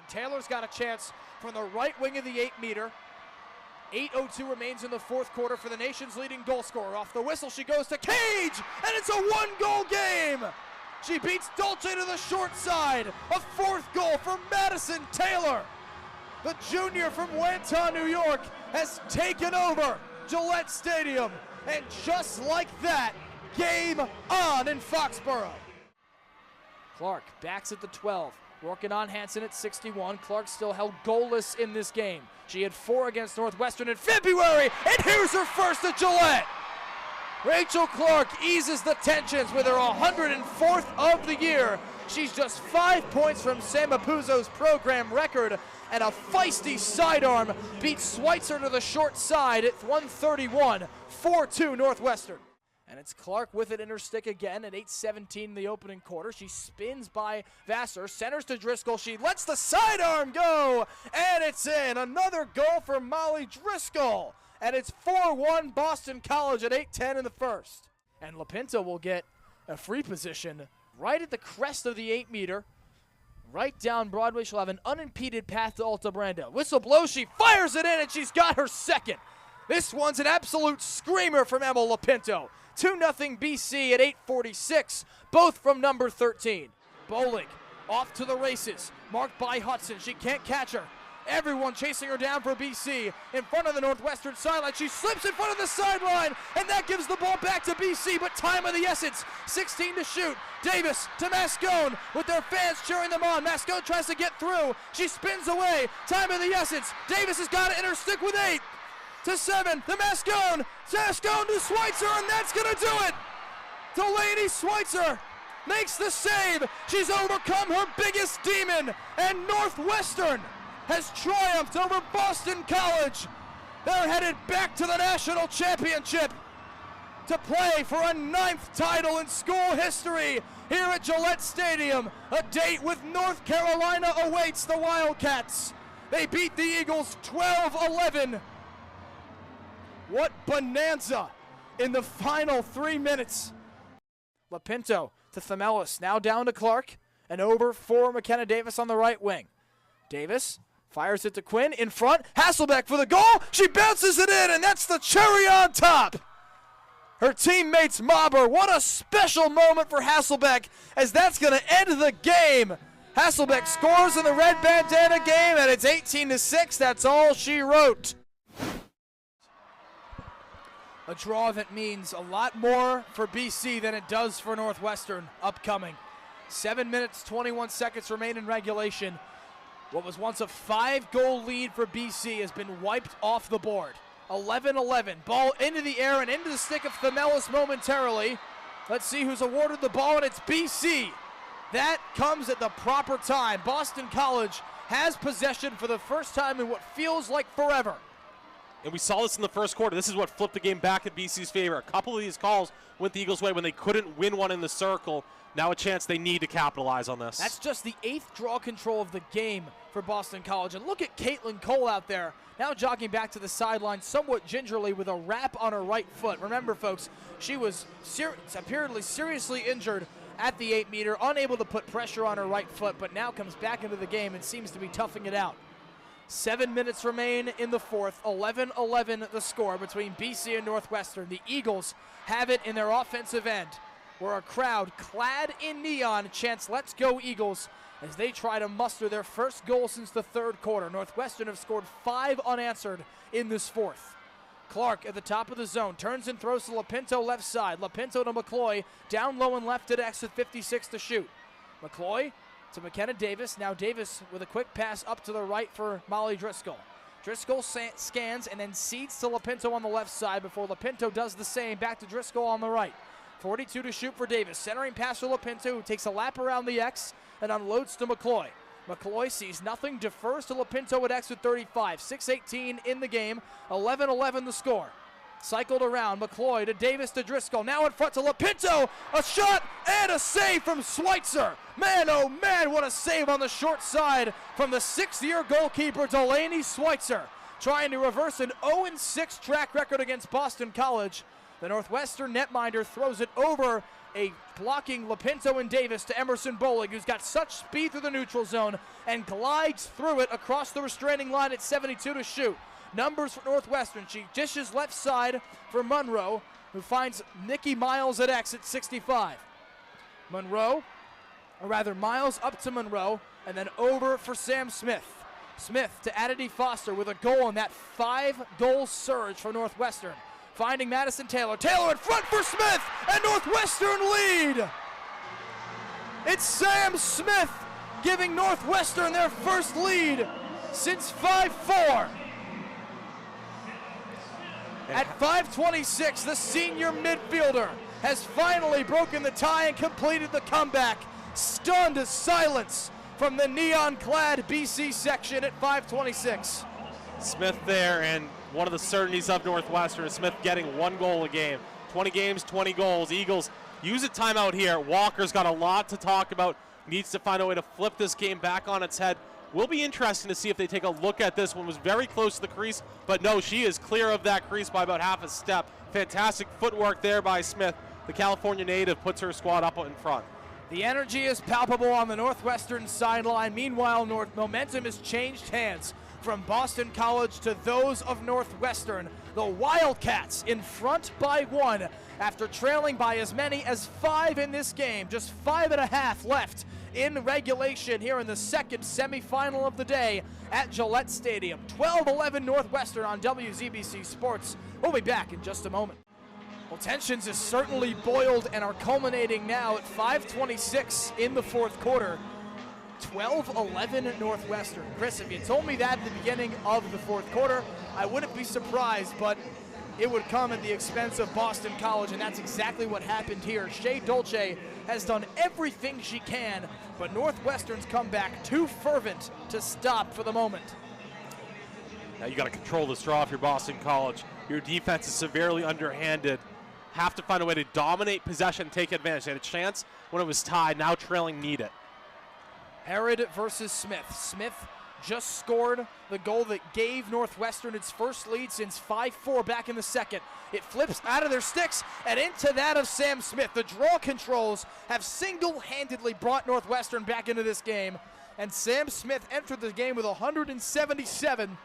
Taylor's got a chance from the right wing of the 8-meter. 8:02 remains in the fourth quarter for the nation's leading goal scorer. Off the whistle, she goes to Cage, and it's a one-goal game. She beats Dolce to the short side. A fourth goal for Madison Taylor. The junior from Wanton, New York, has taken over Gillette Stadium. And just like that, game on in Foxborough. Clark backs at the 12. Working on Hansen at 61. Clark still held goalless in this game. She had 4 against Northwestern in February, and here's her first at Gillette. Rachel Clark eases the tensions with her 104th of the year. She's just 5 points from Sam Apuzzo's program record, and a feisty sidearm beats Schweitzer to the short side at 131, 4-2 Northwestern. And it's Clark with it in her stick again at 8:17 in the opening quarter. She spins by Vassar, centers to Driscoll. She lets the sidearm go, and it's in. Another goal for Molly Driscoll. And it's 4-1 Boston College at 8:10 in the first. And LaPinto will get a free position right at the crest of the 8-meter. Right down Broadway. She'll have an unimpeded path to Alta Brando. Whistle blows, she fires it in, and she's got her second. This one's an absolute screamer from Emma LaPinto. 2-0 BC at 8:46, both from number 13. Bowling off to the races, marked by Hudson. She can't catch her. Everyone chasing her down for BC in front of the Northwestern sideline. She slips in front of the sideline, and that gives the ball back to BC, but time of the essence. 16 to shoot. Davis to Mascone with their fans cheering them on. Mascone tries to get through. She spins away. Time of the essence. Davis has got it in her stick with 8. To 7, to Mascone. Mascone to Schweitzer, and that's going to do it. Delaney Schweitzer makes the save. She's overcome her biggest demon, and Northwestern has triumphed over Boston College. They're headed back to the national championship to play for a 9th title in school history here at Gillette Stadium. A date with North Carolina awaits the Wildcats. They beat the Eagles 12-11. What bonanza in the final 3 minutes. LaPinto to Themelis, now down to Clark, and over for McKenna Davis on the right wing. Davis fires it to Quinn, in front, Hasselbeck for the goal, she bounces it in, and that's the cherry on top. Her teammates mob her. What a special moment for Hasselbeck, as that's going to end the game. Hasselbeck scores in the red bandana game, and it's 18-6, that's all she wrote. A draw that means a lot more for BC than it does for Northwestern upcoming. 7 minutes, 21 seconds remain in regulation. What was once a 5-goal lead for BC has been wiped off the board. 11-11, ball into the air and into the stick of Themelis momentarily. Let's see who's awarded the ball, and it's BC. That comes at the proper time. Boston College has possession for the first time in what feels like forever. And we saw this in the first quarter. This is what flipped the game back in BC's favor. A couple of these calls went the Eagles' way when they couldn't win one in the circle. Now a chance they need to capitalize on this. That's just the 8th draw control of the game for Boston College. And look at Caitlin Cole out there, now jogging back to the sideline somewhat gingerly with a wrap on her right foot. Remember, folks, she was apparently seriously injured at the 8-meter, unable to put pressure on her right foot, but now comes back into the game and seems to be toughing it out. 7 minutes remain in the fourth, 11-11 the score between BC and Northwestern. The Eagles have it in their offensive end, where a crowd clad in neon chants "Let's go Eagles" as they try to muster their first goal since the third quarter. Northwestern have scored 5 unanswered in this fourth. Clark at the top of the zone, turns and throws to LaPinto left side. LaPinto to McCloy, down low and left at X with 56 to shoot. McCloy to McKenna Davis. Now Davis with a quick pass up to the right for Molly Driscoll. Driscoll scans and then cedes to LaPinto on the left side before LaPinto does the same. Back to Driscoll on the right. 42 to shoot for Davis. Centering pass for LaPinto, who takes a lap around the X and unloads to McCloy. McCloy sees nothing, defers to LaPinto at X with 35. 6:18 in the game, 11-11 the score. Cycled around, McCloy to Davis to Driscoll, now in front to LaPinto, a shot and a save from Schweitzer. Man, oh man, what a save on the short side from the 6th-year goalkeeper Delaney Schweitzer, trying to reverse an 0-6 track record against Boston College. The Northwestern netminder throws it over a blocking Lapinto and Davis to Emerson Bowling, who's got such speed through the neutral zone and glides through it across the restraining line at 72 to shoot. Numbers for Northwestern. She dishes left side for Monroe, who finds Nikki Miles at X at 65. Miles up to Monroe, and then over for Sam Smith. Smith to Adity Foster with a goal on that 5-goal surge for Northwestern. Finding Madison Taylor. Taylor in front for Smith, and Northwestern lead. It's Sam Smith giving Northwestern their first lead since 5-4. At 5:26, the senior midfielder has finally broken the tie and completed the comeback. Stunned silence from the neon-clad BC section at 5:26. Smith there, and one of the certainties of Northwestern is Smith getting 1 goal a game. 20 games, 20 goals. Eagles use a timeout here. Walker's got a lot to talk about. Needs to find a way to flip this game back on its head. Will be interesting to see if they take a look at this one. Was very close to the crease, but no, she is clear of that crease by about half a step. Fantastic footwork there by Smith. The California native puts her squad up in front. The energy is palpable on the Northwestern sideline. Meanwhile, momentum has changed hands from Boston College to those of Northwestern. The Wildcats in front by 1 after trailing by as many as 5 in this game. Just 5.5 left in regulation here in the second semifinal of the day at Gillette Stadium. 12-11 Northwestern on WZBC Sports. We'll be back in just a moment. Well, tensions have certainly boiled and are culminating now at 5:26 in the fourth quarter. 12-11 Northwestern. Chris, if you told me that at the beginning of the fourth quarter, I wouldn't be surprised, but it would come at the expense of Boston College, and that's exactly what happened here. Shea Dolce has done everything she can, but Northwestern's comeback too fervent to stop for the moment. Now you got to control this draw if you're Boston College. Your defense is severely underhanded. Have to find a way to dominate possession, take advantage. They had a chance when it was tied. Now trailing, need it. Herod versus Smith. Smith just scored the goal that gave Northwestern its first lead since 5-4 back in the second. It flips out of their sticks and into that of Sam Smith. The draw controls have single-handedly brought Northwestern back into this game, and Sam Smith entered the game with 177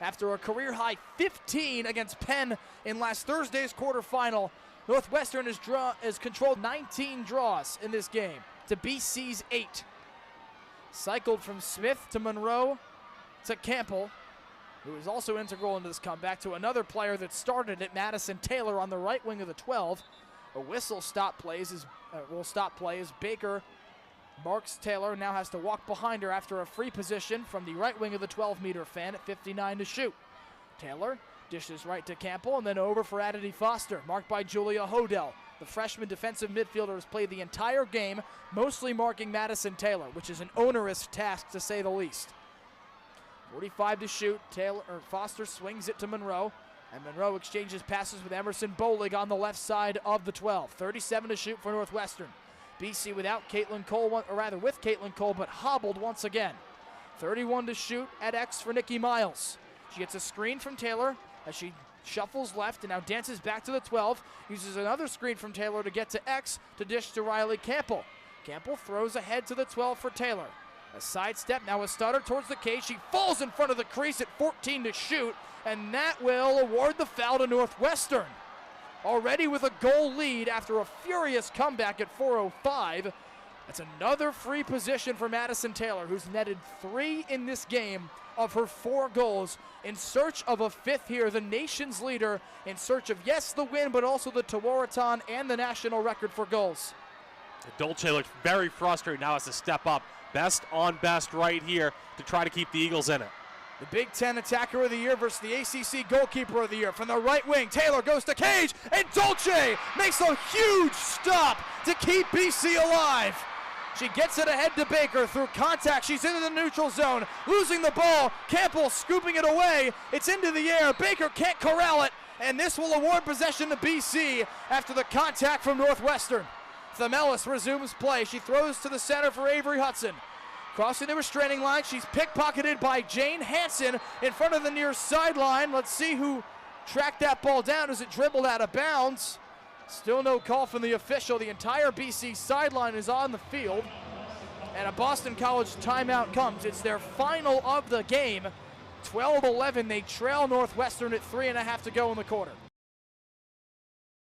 after a career-high 15 against Penn in last Thursday's quarterfinal. Northwestern has controlled 19 draws in this game to BC's 8. Cycled from Smith to Monroe to Campbell, who is also integral into this comeback, to another player that started it, Madison Taylor, on the right wing of the 12. A whistle will stop play as Baker marks Taylor, now has to walk behind her after a free position from the right wing of the 12-meter fan at 59 to shoot. Taylor dishes right to Campbell and then over for Adity Foster, marked by Julia Hodel. The freshman defensive midfielder has played the entire game, mostly marking Madison Taylor, which is an onerous task to say the least. 45 to shoot. Foster swings it to Monroe, and Monroe exchanges passes with Emerson Bowling on the left side of the 12. 37 to shoot for Northwestern. BC without Caitlin Cole, or rather with Caitlin Cole, but hobbled once again. 31 to shoot at X for Nikki Miles. She gets a screen from Taylor as she shuffles left and now dances back to the 12. Uses another screen from Taylor to get to X to dish to Riley Campbell. Campbell throws ahead to the 12 for Taylor. A sidestep, now a stutter towards the cage. She falls in front of the crease at 14 to shoot, and that will award the foul to Northwestern. Already with a goal lead after a furious comeback at 4:05. That's another free position for Madison Taylor, who's netted 3 in this game of her 4 goals, in search of a 5th here, the nation's leader, in search of, yes, the win, but also the Tewaaraton and the national record for goals. Dolce looks very frustrated, now has to step up. Best on best right here to try to keep the Eagles in it. The Big Ten Attacker of the Year versus the ACC Goalkeeper of the Year. From the right wing, Taylor goes to cage, and Dolce makes a huge stop to keep BC alive. She gets it ahead to Baker through contact. She's into the neutral zone, losing the ball. Campbell scooping it away. It's into the air. Baker can't corral it, and this will award possession to BC after the contact from Northwestern. Themelis resumes play. She throws to the center for Avery Hudson. Crossing the restraining line, she's pickpocketed by Jane Hansen in front of the near sideline. Let's see who tracked that ball down as it dribbled out of bounds. Still no call from the official. The entire BC sideline is on the field. And a Boston College timeout comes. It's their final of the game. 12-11, they trail Northwestern at 3.5 to go in the quarter.